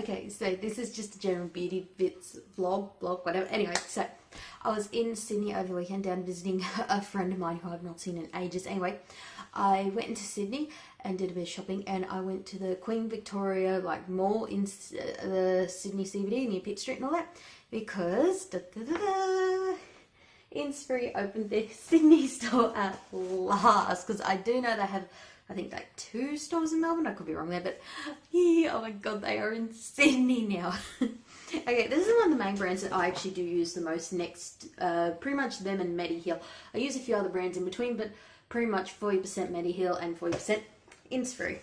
Okay, so this is just a general beauty bits blog, whatever. Anyway, so I was in Sydney over the weekend down visiting a friend of mine who I've not seen in ages. Anyway, I went into Sydney and did a bit of shopping, and I went to the Queen Victoria like mall in the Sydney CBD near Pitt Street and all that because Innisfree opened their Sydney store at last, because I do know they have, I think, like 2 stores in Melbourne. I could be wrong there, but yeah, oh my god, they are in Sydney now. Okay, this is one of the main brands that I actually do use the most next, pretty much them and Mediheal. I use a few other brands in between, but pretty much 40% Mediheal and 40% Innisfree.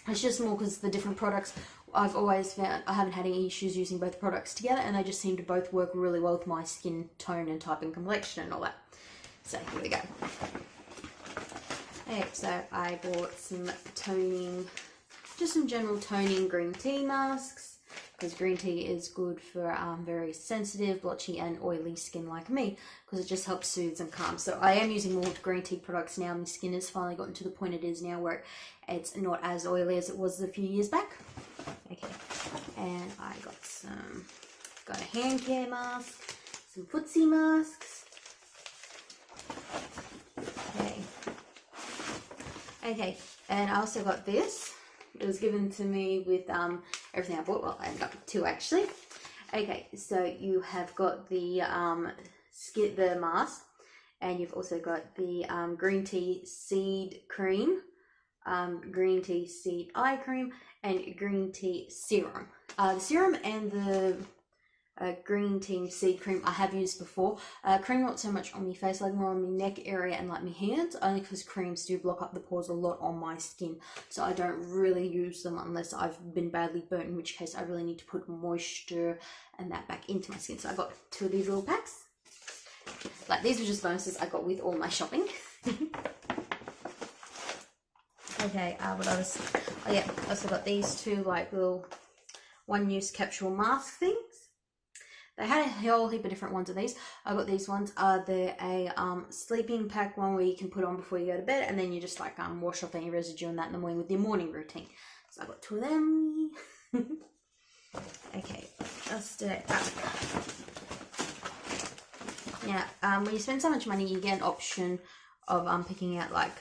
It's just more because the different products, I've always found I haven't had any issues using both products together, and they just seem to both work really well with my skin tone and type and complexion and all that. So here we go. Okay, so I bought some toning, just some general toning green tea masks, because green tea is good for very sensitive, blotchy and oily skin like me, because it just helps soothe and calm. So I am using more green tea products now. My skin has finally gotten to the point it is now where it's not as oily as it was a few years back. Okay, and I got a hand care mask, some footsie masks. Okay, and I also got this. It was given to me with everything I bought. Well, I ended up with 2 actually. Okay, so you have got the mask, and you've also got the green tea seed cream, green tea seed eye cream, and green tea serum. The serum and the green tea seed cream I have used before. Cream not so much on my face, like more on my neck area and like my hands, only because creams do block up the pores a lot on my skin. So I don't really use them unless I've been badly burnt, in which case I really need to put moisture and that back into my skin. So I got 2 of these little packs. Like, these were just bonuses I got with all my shopping. Okay, what else? Oh yeah, I also got these 2 like little one-use capsule mask things. They had a whole heap of different ones of these. I got these ones. They're a sleeping pack one where you can put on before you go to bed, and then you just like wash off any residue and that in the morning with your morning routine. So I got 2 of them. Okay, let's do it. Now, when you spend so much money, you get an option of picking out like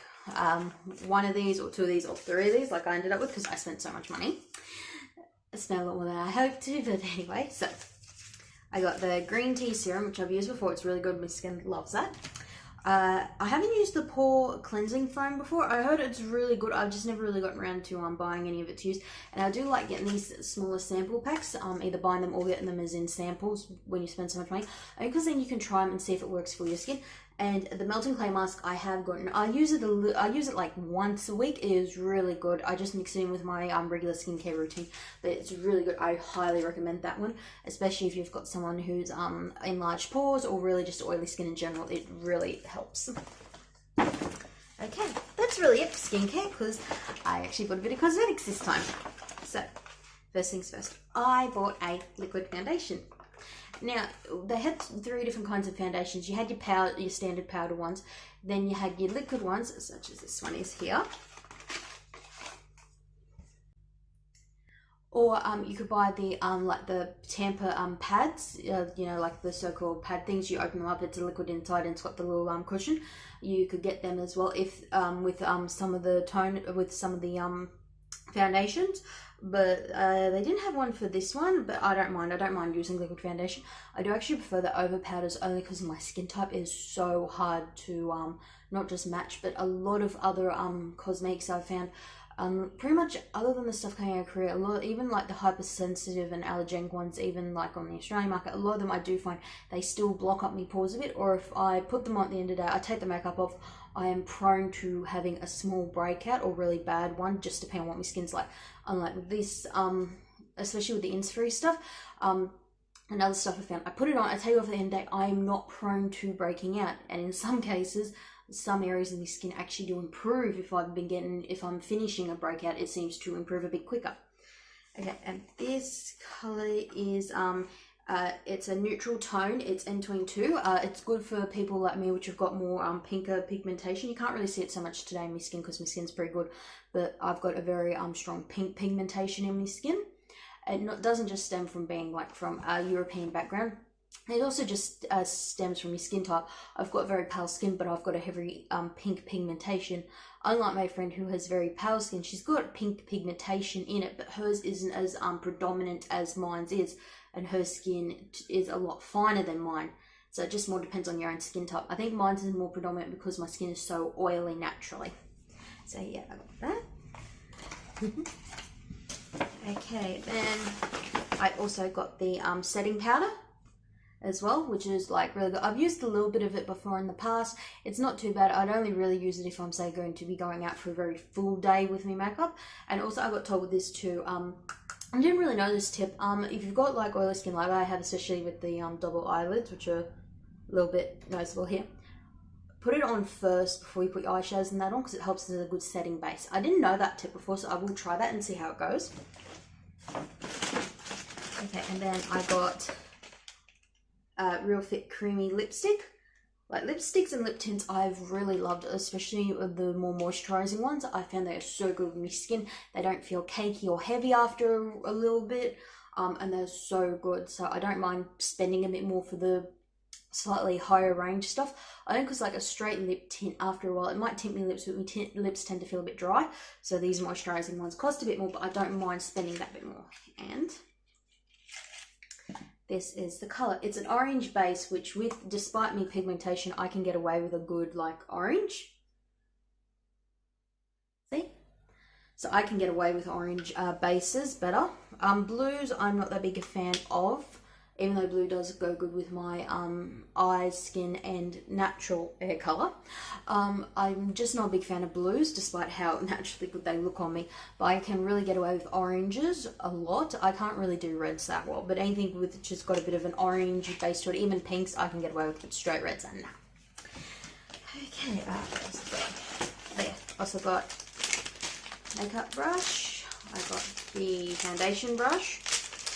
1 of these or 2 of these or 3 of these, like I ended up with, because I spent so much money. I spent a lot more than I hoped to, but anyway, so I got the green tea serum, which I've used before. It's really good. My skin loves that. I haven't used the pore cleansing foam before. I heard it's really good. I've just never really gotten around to buying any of it to use. And I do like getting these smaller sample packs, either buying them or getting them as in samples when you spend so much money. Because then you can try them and see if it works for your skin. And the melting clay mask I have gotten, I use it like once a week. It is really good. I just mix it in with my regular skincare routine. But it's really good. I highly recommend that one, especially if you've got someone who's enlarged pores or really just oily skin in general. It really helps. Okay, that's really it for skincare, because I actually bought a bit of cosmetics this time. So, first things first, I bought a liquid foundation. Now, they had 3 different kinds of foundations. You had your powder, your standard powder ones. Then you had your liquid ones, such as this one is here. Or you could buy the like the Tampa pads, you know, like the so-called pad things. You open them up, it's a liquid inside, and it's got the little cushion. You could get them as well if with some of the tone, with some of the foundations. But they didn't have one for this one, but I don't mind using liquid foundation. I do actually prefer the over powders, only because my skin type is so hard to not just match, but a lot of other cosmetics I've found, pretty much other than the stuff coming out of Korea, a lot, even like the hypersensitive and allergenic ones, even like on the Australian market, a lot of them I do find they still block up my pores a bit, or if I put them on at the end of the day, I take the makeup off, I am prone to having a small breakout or really bad one, just depending on what my skin's like. Unlike with this, especially with the Innisfree stuff, and other stuff I found, I put it on, I take it off at the end of the day, I am not prone to breaking out, and in some cases, some areas of my skin actually do improve. If I'm finishing a breakout, it seems to improve a bit quicker. Okay, and this color is it's a neutral tone. It's N22. It's good for people like me, which have got more pinker pigmentation. You can't really see it so much today in my skin because my skin's pretty good, but I've got a very strong pink pigmentation in my skin. doesn't just stem from being like from a European background. It also just stems from your skin type. I've got very pale skin, but I've got a heavy pink pigmentation. Unlike my friend who has very pale skin, she's got pink pigmentation in it, but hers isn't as predominant as mine's is, and her skin is a lot finer than mine. So it just more depends on your own skin type. I think mine's is more predominant because my skin is so oily naturally. So yeah, I got that. Okay, then I also got the setting powder as well, which is like really good. I've used a little bit of it before in the past. It's not too bad. I'd only really use it if I'm, say, going to be going out for a very full day with my makeup. And also I got told with this too, I didn't really know this tip. If you've got like oily skin like I have, especially with the double eyelids, which are a little bit noticeable here, put it on first before you put your eyeshadows and that on, because it helps as a good setting base. I didn't know that tip before, so I will try that and see how it goes. Okay, and then I got Real Fit Creamy Lipstick. Like lipsticks and lip tints I've really loved, especially the more moisturizing ones. I found they are so good with my skin. They don't feel cakey or heavy after a little bit, and they're so good. So I don't mind spending a bit more for the slightly higher range stuff. I think because like a straight lip tint, after a while it might tint my lips, but my lips tend to feel a bit dry. So these moisturizing ones cost a bit more, but I don't mind spending that bit more. And this is the color. It's an orange base, which despite me pigmentation, I can get away with a good like orange. See? So I can get away with orange bases better. Blues, I'm not that big a fan of, even though blue does go good with my eyes, skin, and natural hair color. I'm just not a big fan of blues, despite how naturally good they look on me. But I can really get away with oranges a lot. I can't really do reds that well, but anything with just got a bit of an orange base to it, even pinks, I can get away with, but straight reds, and nah. Okay, there. Also got makeup brush. I got the foundation brush,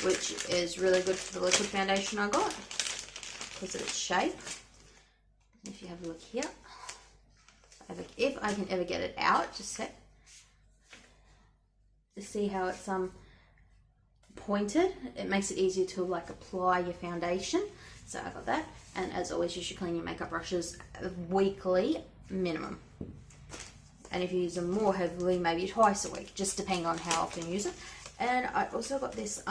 which is really good for the liquid foundation I got because of its shape. If you have a look here, if I can ever get it out, just to see how it's pointed, it makes it easier to like apply your foundation. So I got that, and as always, you should clean your makeup brushes weekly minimum. And if you use them more heavily, maybe twice a week, just depending on how often you use it. And I also got this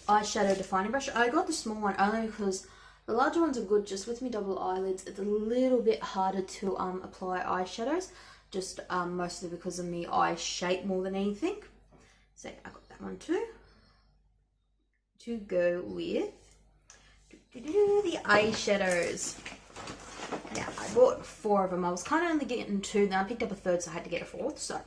eyeshadow defining brush. I got the small one only because the larger ones are good just with me double eyelids. It's a little bit harder to apply eyeshadows, just mostly because of me eye shape more than anything. So I got that one too, to go with the eyeshadows. Now I bought 4 of them. I was kind of only getting 2, then I picked up a third, so I had to get a 4th. So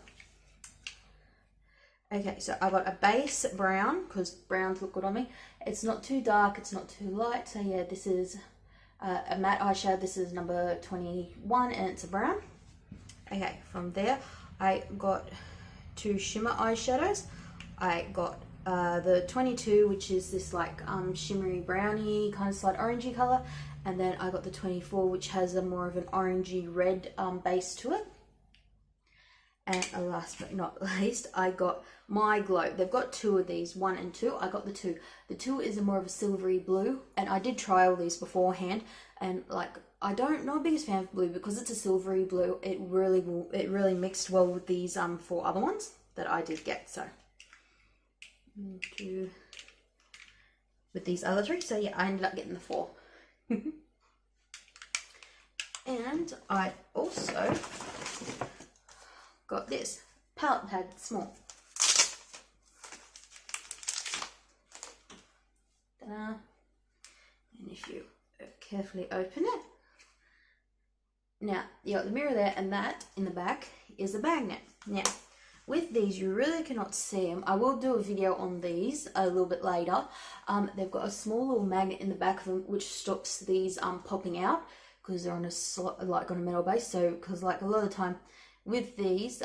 okay, so I got a base brown, because browns look good on me. It's not too dark, it's not too light. So yeah, this is a matte eyeshadow. This is number 21, and it's a brown. Okay, from there, I got 2 shimmer eyeshadows. I got the 22, which is this like shimmery browny, kind of slight orangey color. And then I got the 24, which has a more of an orangey red base to it. And last but not least, I got My Glow. They've got 2 of these, 1 and 2. I got the 2. The 2 is a more of a silvery blue, and I did try all these beforehand, and like not the biggest fan of blue because it's a silvery blue. It really mixed well with these 4 other ones that I did get. So with these other 3, so yeah, I ended up getting the 4. And I also got this palette pad, small. Ta-da. And if you carefully open it, now you got the mirror there, and that in the back is a magnet. Now with these, you really cannot see them. I will do a video on these a little bit later. They've got a small little magnet in the back of them which stops these popping out because they're on a metal base. So because like a lot of the time with these,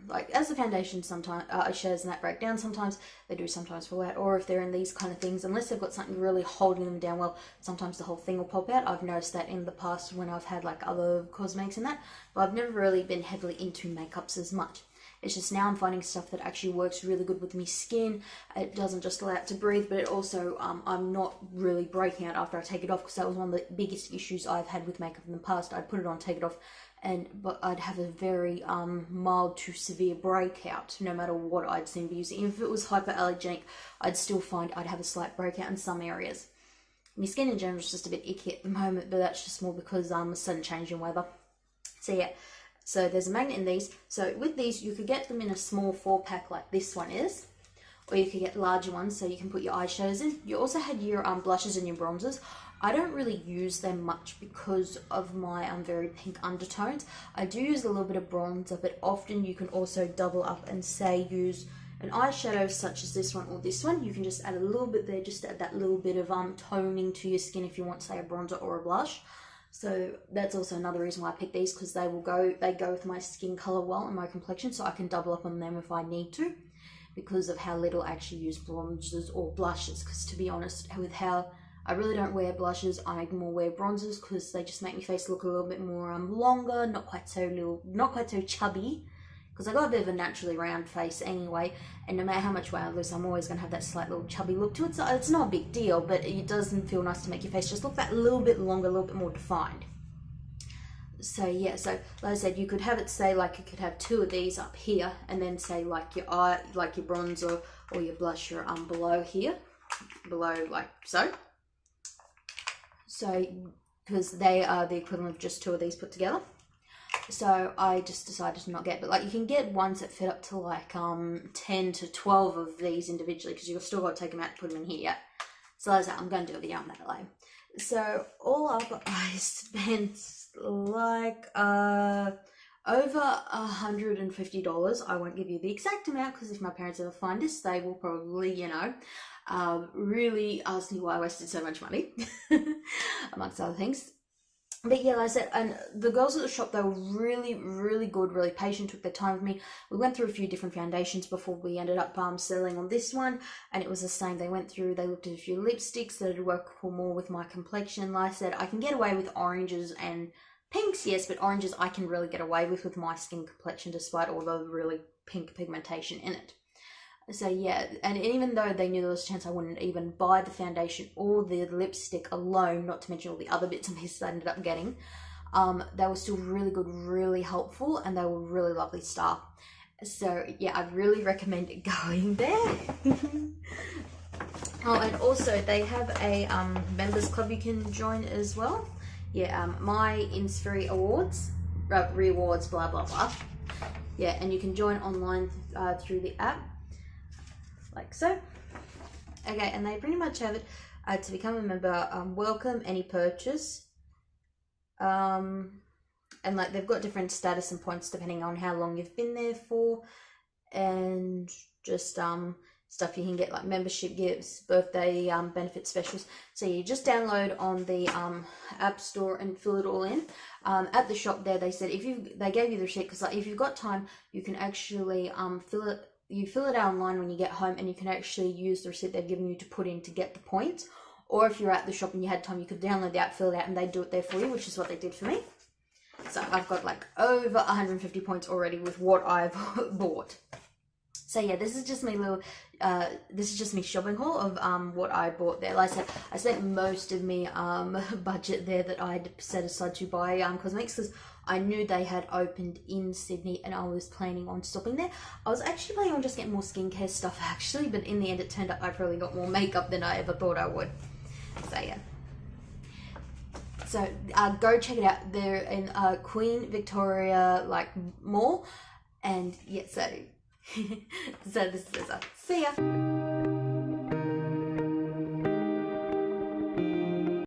like as the foundation sometimes eyeshadows and that break down, sometimes they do sometimes fall out, or if they're in these kind of things, unless they've got something really holding them down well, sometimes the whole thing will pop out. I've noticed that in the past when I've had like other cosmetics and that, but I've never really been heavily into makeups as much. It's just now I'm finding stuff that actually works really good with my skin. It doesn't just allow it to breathe, but it also, I'm not really breaking out after I take it off, because that was one of the biggest issues I've had with makeup in the past. I'd put it on, take it off, but I'd have a very mild to severe breakout no matter what I'd seem to be using. Even if it was hyperallergenic, I'd still find I'd have a slight breakout in some areas. My skin in general is just a bit icky at the moment, but that's just more because a sudden change in weather. So yeah, so there's a magnet in these. So with these, you could get them in a small 4-pack like this one is, or you could get larger ones so you can put your eyeshadows in. You also had your blushes and your bronzers. I don't really use them much because of my very pink undertones. I do use a little bit of bronzer, but often you can also double up and say use an eyeshadow such as this one or this one. You can just add a little bit there, just to add that little bit of toning to your skin if you want, say, a bronzer or a blush. So that's also another reason why I picked these, because they go with my skin color well and my complexion, so I can double up on them if I need to, because of how little I actually use bronzers or blushes. Because to be honest, with how I really don't wear blushes, I more wear bronzers because they just make my face look a little bit more longer, not quite so chubby. Because I got a bit of a naturally round face anyway, and no matter how much weight I lose, I'm always going to have that slight little chubby look to it. So it's not a big deal, but it doesn't feel nice to make your face just look that little bit longer, a little bit more defined. So yeah, so like I said, you could have it, say, like you could have 2 of these up here, and then say like your eye, like your bronzer or your blusher below here, below like so. So because they are the equivalent of just 2 of these put together. So I just decided to not get, but like you can get ones that fit up to like 10 to 12 of these individually, because you've still got to take them out to put them in here. So as I'm going to do a video on that later. So all up, I spent like over $150. I won't give you the exact amount, because if my parents ever find this, they will probably, you know, really ask me why I wasted so much money, amongst other things. But yeah, like I said, and the girls at the shop, they were really, really good, really patient, took their time with me. We went through a few different foundations before we ended up settling on this one, and it was the same. They went through, they looked at a few lipsticks that would work more with my complexion. Like I said, I can get away with oranges and pinks, yes, but oranges I can really get away with my skin complexion, despite all the really pink pigmentation in it. So yeah, and even though they knew there was a chance I wouldn't even buy the foundation or the lipstick alone, not to mention all the other bits and pieces I ended up getting, they were still really good, really helpful, and they were really lovely staff. So yeah, I'd really recommend going there. Oh, and also they have a members club you can join as well. Yeah, my Innisfree rewards, blah blah blah. Yeah, and you can join online through the app, like so. Okay, and they pretty much have it to become a member, welcome any purchase, and like they've got different status and points depending on how long you've been there for, and just stuff you can get, like membership gifts, birthday benefit specials. So you just download on the app store and fill it all in. At the shop there, they said they gave you the receipt, because like if you've got time, you can actually fill it out online when you get home, and you can actually use the receipt they've given you to put in to get the points. Or if you're at the shop and you had time, you could download the app, fill it out, and they do it there for you, which is what they did for me. So I've got like over 150 points already with what I've bought. So yeah, this is just my little, this is just me shopping haul of what I bought there. Like I said, I spent most of me budget there that I'd set aside to buy cosmetics, because I knew they had opened in Sydney and I was planning on stopping there. I was actually planning on just getting more skincare stuff actually, but in the end it turned out I probably got more makeup than I ever thought I would. So yeah. So go check it out. They're in Queen Victoria Mall, and yeah, so so this is see ya.